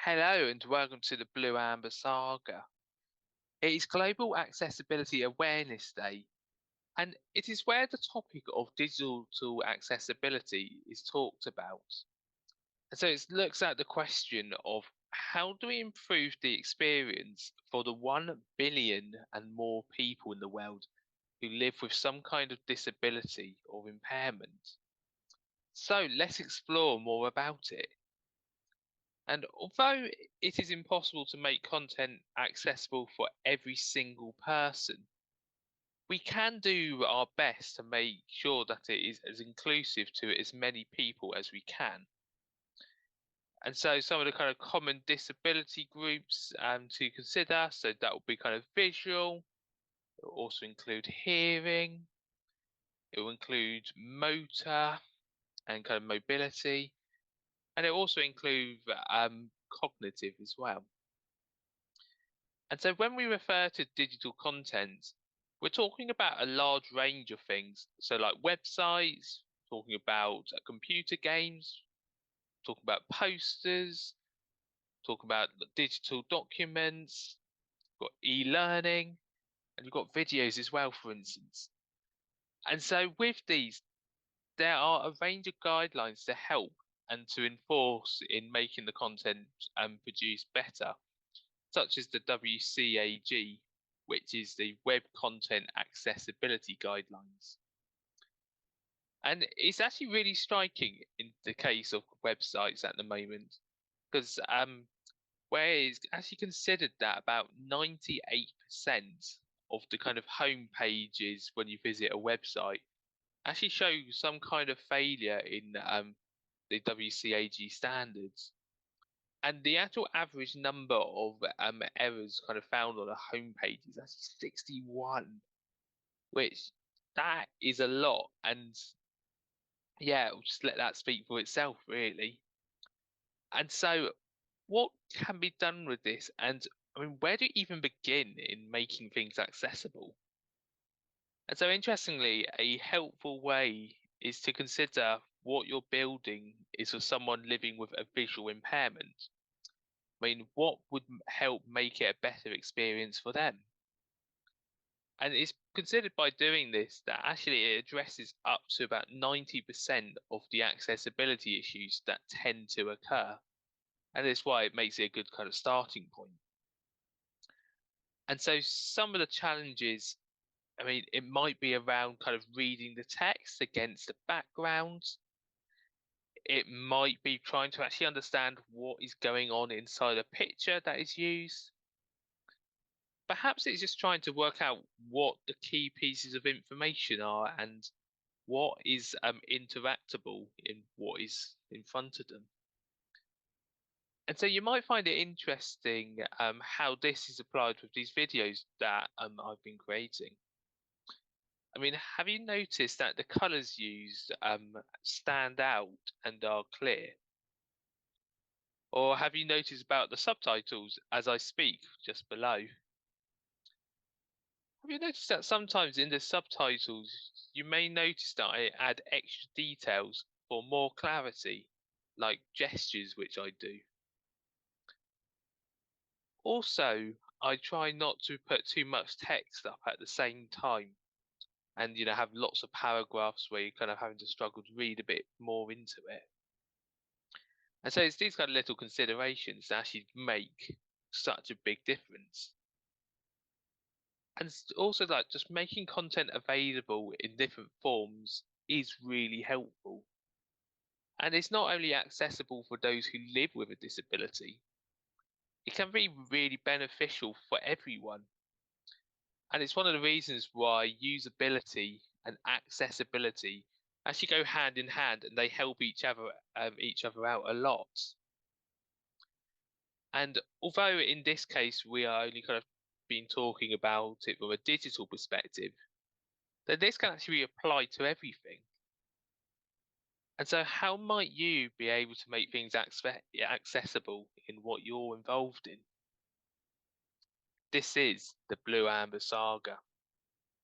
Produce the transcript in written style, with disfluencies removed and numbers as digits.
Hello and welcome to the Blue Amber Saga. It is Global Accessibility Awareness Day, and it is where the topic of digital accessibility is talked about. And so it looks at the question of how do we improve the experience for the 1 billion and more people in the world who live with some kind of disability or impairment. So let's explore more about it. And although it is impossible to make content accessible for every single person, we can do our best to make sure that it is as inclusive to as many people as we can. And so some of the kind of common disability groups to consider, so that will be kind of visual, it will also include hearing, it will include motor and kind of mobility, and it will also include cognitive as well. And so when we refer to digital content, we're talking about a large range of things. So like websites, talking about computer games, talking about posters, talking about digital documents, got e-learning, and you've got videos as well, for instance. And so with these, there are a range of guidelines to help and to enforce in making the content produced better, such as the WCAG, which is the Web Content Accessibility Guidelines. And it's actually really striking in the case of websites at the moment, because where it's actually considered that about 98% of the kind of home pages when you visit a website actually show some kind of failure in the WCAG standards. And the actual average number of errors kind of found on a homepage is actually 61, which that is a lot. And yeah, we'll just let that speak for itself, really. And so, what can be done with this? And I mean, where do you even begin in making things accessible? And so, interestingly, a helpful way is to consider what you're building is for someone living with a visual impairment. I mean, what would help make it a better experience for them? And it's considered by doing this that actually it addresses up to about 90% of the accessibility issues that tend to occur. And that's why it makes it a good kind of starting point. And so some of the challenges, I mean, it might be around kind of reading the text against the background. It might be trying to actually understand what is going on inside a picture that is used. Perhaps it's just trying to work out what the key pieces of information are and what is interactable in what is in front of them. And so you might find it interesting how this is applied with these videos that I've been creating. I mean, have you noticed that the colors used stand out and are clear? Or have you noticed about the subtitles as I speak just below? Have you noticed that sometimes in the subtitles, you may notice that I add extra details for more clarity, like gestures, which I do. Also, I try not to put too much text up at the same time and, have lots of paragraphs where you're kind of having to struggle to read a bit more into it. And so it's these kind of little considerations that actually make such a big difference. And also like just making content available in different forms is really helpful. And it's not only accessible for those who live with a disability, it can be really beneficial for everyone. And it's one of the reasons why usability and accessibility actually go hand in hand and they help each other out a lot. And although in this case we are only kind of been talking about it from a digital perspective, then this can actually apply to everything. And so, how might you be able to make things accessible in what you're involved in? This is the Blue Amber Saga.